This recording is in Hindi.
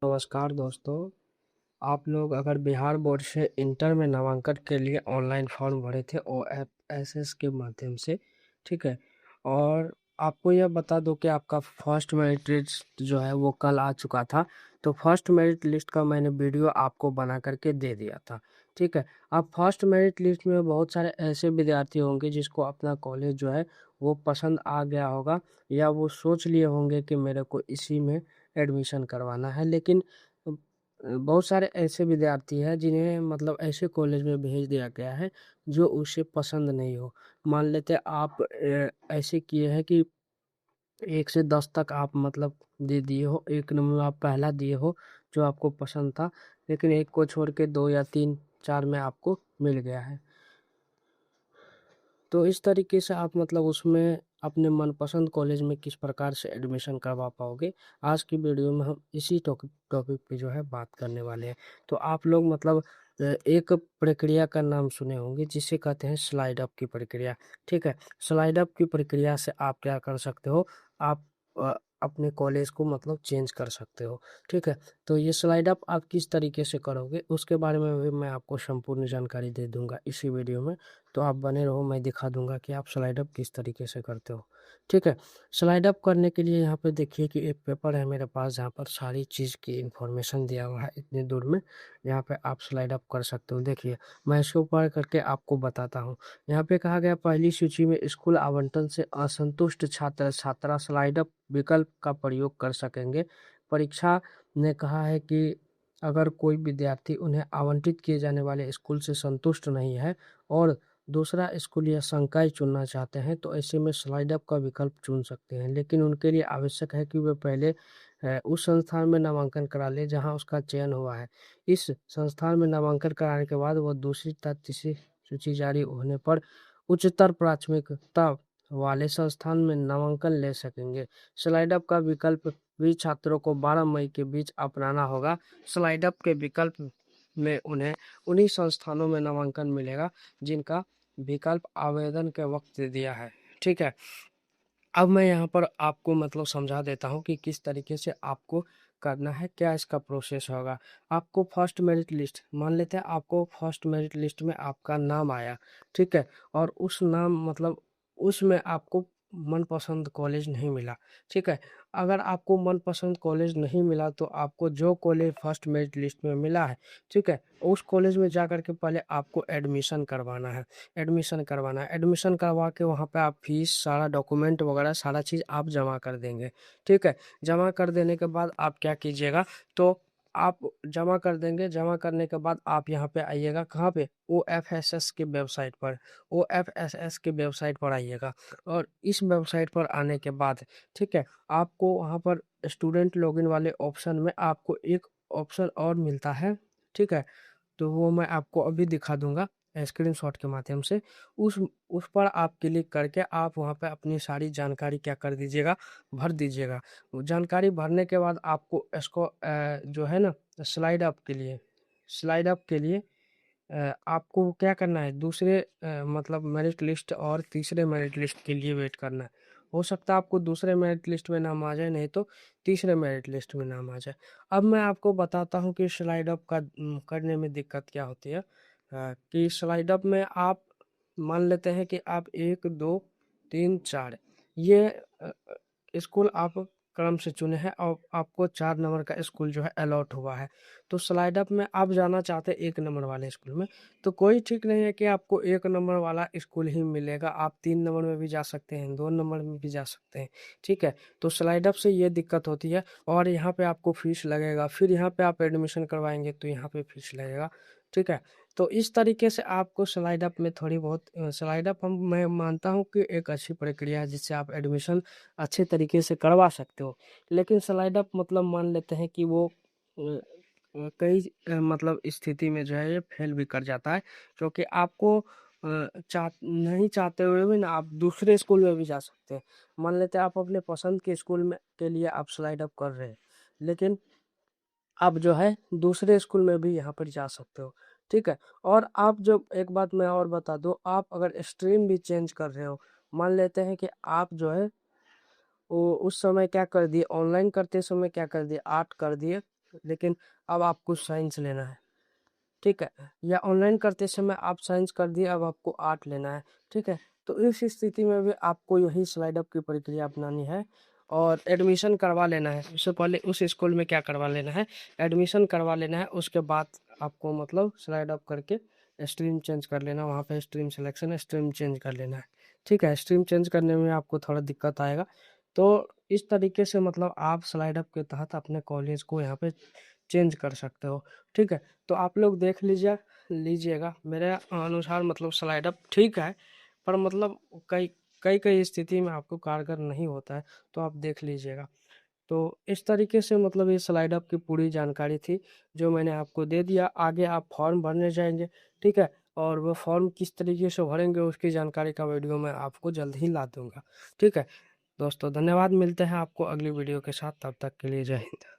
नमस्कार दोस्तों। आप लोग अगर बिहार बोर्ड से इंटर में नामांकन के लिए ऑनलाइन फॉर्म भरे थे OFSS के माध्यम से, ठीक है। और आपको यह बता दो कि आपका फर्स्ट मेरिट लिस्ट जो है वो कल आ चुका था। तो फर्स्ट मेरिट लिस्ट का मैंने वीडियो आपको बना करके दे दिया था, ठीक है। अब फर्स्ट मेरिट लिस्ट में बहुत सारे ऐसे विद्यार्थी होंगे जिसको अपना कॉलेज जो है वो पसंद आ गया होगा, या वो सोच लिए होंगे कि मेरे को इसी में एडमिशन करवाना है। लेकिन बहुत सारे ऐसे विद्यार्थी हैं जिन्हें मतलब ऐसे कॉलेज में भेज दिया गया है जो उसे पसंद नहीं हो। मान लेते आप ऐसे किए हैं कि 1 से 10 तक आप मतलब दे दिए हो, एक नंबर आप पहला दिए हो जो आपको पसंद था, लेकिन एक को छोड़ के 2 या 3 4 में आपको मिल गया है। तो इस तरीके से आप मतलब उसमें अपने मनपसंद कॉलेज में किस प्रकार से एडमिशन करवा पाओगे, आज की वीडियो में हम इसी टॉपिक पे जो है बात करने वाले हैं। तो आप लोग मतलब एक प्रक्रिया का नाम सुने होंगे जिसे कहते हैं स्लाइड अप की प्रक्रिया, ठीक है। स्लाइड अप की प्रक्रिया से आप क्या कर सकते हो, आप अपने कॉलेज को मतलब चेंज कर सकते हो, ठीक है। तो ये स्लाइड अप आप किस तरीके से करोगे उसके बारे में भी मैं आपको संपूर्ण जानकारी दे दूंगा इसी वीडियो में। तो आप बने रहो, मैं दिखा दूंगा कि आप स्लाइड अप किस तरीके से करते हो, ठीक है। स्लाइड अप करने के लिए यहाँ पे देखिए कि एक पेपर है मेरे पास जहाँ पर सारी चीज़ की इंफॉर्मेशन दिया हुआ है इतनी दूर में। यहाँ पे आप स्लाइड अप कर सकते हो। देखिए मैं इसके ऊपर करके आपको बताता हूँ। यहाँ पे कहा गया पहली सूची में स्कूल आवंटन से असंतुष्ट छात्र छात्रा स्लाइड अप विकल्प का प्रयोग कर सकेंगे। परीक्षा ने कहा है कि अगर कोई विद्यार्थी उन्हें आवंटित किए जाने वाले स्कूल से संतुष्ट नहीं है और दूसरा स्कूल या संकाय चुनना चाहते हैं तो ऐसे में स्लाइड अप का विकल्प चुन सकते हैं, लेकिन उनके लिए आवश्यक है कि वे पहले उस संस्थान में नामांकन करा ले जहां उसका चयन हुआ है। इस संस्थान में नामांकन कराने के बाद वह दूसरी तथा तीसरी सूची जारी होने पर उच्चतर प्राथमिकता वाले संस्थान में नामांकन ले सकेंगे। स्लाइड अप का विकल्प भी छात्रों को 12 मई के बीच अपनाना होगा। स्लाइड अप के विकल्प में उन्हें उन्हीं संस्थानों में नामांकन मिलेगा जिनका विकल्प आवेदन के वक्त दिया है, ठीक है। अब मैं यहाँ पर आपको मतलब समझा देता हूँ कि किस तरीके से आपको करना है, क्या इसका प्रोसेस होगा। आपको फर्स्ट मेरिट लिस्ट, मान लेते हैं आपको फर्स्ट मेरिट लिस्ट में आपका नाम आया, ठीक है। और उस नाम मतलब उसमें आपको मनपसंद कॉलेज नहीं मिला, ठीक है। अगर आपको मनपसंद कॉलेज नहीं मिला तो आपको जो कॉलेज फर्स्ट मेरिट लिस्ट में मिला है, ठीक है, उस कॉलेज में जा कर के पहले आपको एडमिशन करवाना है। एडमिशन करवा के वहाँ पे आप फीस सारा डॉक्यूमेंट वगैरह सारा चीज़ आप जमा कर देंगे, ठीक है। जमा कर देने के बाद आप क्या कीजिएगा, तो आप जमा कर देंगे। जमा करने के बाद आप यहाँ पे आइएगा, कहाँ पे, OFSS के वेबसाइट पर। OFSS के वेबसाइट पर आइएगा और इस वेबसाइट पर आने के बाद, ठीक है, आपको वहाँ पर स्टूडेंट लॉगिन वाले ऑप्शन में आपको एक ऑप्शन और मिलता है, ठीक है। तो वो मैं आपको अभी दिखा दूंगा स्क्रीनशॉट के माध्यम से। उस पर आप क्लिक करके आप वहाँ पे अपनी सारी जानकारी क्या कर दीजिएगा, भर दीजिएगा। वो जानकारी भरने के बाद आपको इसको जो है ना, स्लाइड अप के लिए आपको क्या करना है, दूसरे मतलब मेरिट लिस्ट और तीसरे मेरिट लिस्ट के लिए वेट करना है। हो सकता है आपको दूसरे मेरिट लिस्ट में नाम आ जाए, नहीं तो तीसरे मेरिट लिस्ट में नाम आ जाए। अब मैं आपको बताता हूँ कि स्लाइड अप का करने में दिक्कत क्या होती है। कि स्लाइड अप में आप मान लेते हैं कि आप 1 2 3 4 ये स्कूल आप क्रम से चुने हैं और आपको 4 नंबर का स्कूल जो है अलॉट हुआ है। तो स्लाइड अप में आप जाना चाहते हैं 1 नंबर वाले स्कूल में, तो कोई ठीक नहीं है कि आपको 1 नंबर वाला स्कूल ही मिलेगा। आप 3 नंबर में भी जा सकते हैं, 2 नंबर में भी जा सकते हैं, ठीक है। तो स्लाइड अप से ये दिक्कत होती है और यहाँ पे आपको फीस लगेगा। फिर यहाँ पे आप एडमिशन करवाएंगे तो यहाँ पे फीस लगेगा, ठीक है। तो इस तरीके से आपको स्लाइड अप में थोड़ी बहुत स्लाइड अप हम मैं मानता हूँ कि एक अच्छी प्रक्रिया है जिससे आप एडमिशन अच्छे तरीके से करवा सकते हो। लेकिन स्लाइड अप मतलब मान लेते हैं कि वो कई मतलब स्थिति में जो है ये फेल भी कर जाता है, क्योंकि आपको नहीं चाहते हुए भी ना आप दूसरे स्कूल में भी जा सकते हैं। मान लेते हैं आप अपने पसंद के स्कूल में के लिए आप स्लाइड अप कर रहे हैं, लेकिन आप जो है दूसरे स्कूल में भी यहाँ पर जा सकते हो, ठीक है। और आप जो एक बात मैं और बता दूं, आप अगर स्ट्रीम भी चेंज कर रहे हो, मान लेते हैं कि आप जो है वो उस समय क्या कर दिए, ऑनलाइन करते समय क्या कर दिए, आर्ट कर दिए, लेकिन अब आपको साइंस लेना है, ठीक है? या ऑनलाइन करते समय आप साइंस कर दिए, अब आपको आर्ट लेना है, ठीक है? तो इस स्थिति में भी आपको यही स्लाइड अप की प्रक्रिया अपनानी है और एडमिशन करवा लेना है। उससे पहले उस स्कूल में क्या करवा लेना है, एडमिशन करवा लेना है। उसके बाद आपको मतलब स्लाइड अप करके स्ट्रीम चेंज कर लेना, वहाँ पे स्ट्रीम सिलेक्शन है, स्ट्रीम चेंज कर लेना है, ठीक है? स्ट्रीम चेंज करने में आपको थोड़ा दिक्कत आएगा। तो इस तरीके से मतलब आप स्लाइड अप के तहत अपने कॉलेज को यहाँ पे चेंज कर सकते हो, ठीक है? तो आप लोग देख लीजिएगा मेरे अनुसार मतलब स्लाइड अप ठीक है, पर मतलब कई कई कई स्थिति में आपको कारगर नहीं होता है, तो आप देख लीजिएगा। तो इस तरीके से मतलब ये स्लाइड अप की पूरी जानकारी थी जो मैंने आपको दे दिया। आगे आप फॉर्म भरने जाएंगे, ठीक है? और वो फॉर्म किस तरीके से भरेंगे उसकी जानकारी का वीडियो मैं आपको जल्द ही ला दूंगा, ठीक है? दोस्तों धन्यवाद, मिलते हैं आपको अगली वीडियो के साथ, तब तक के लिए जय हिंद।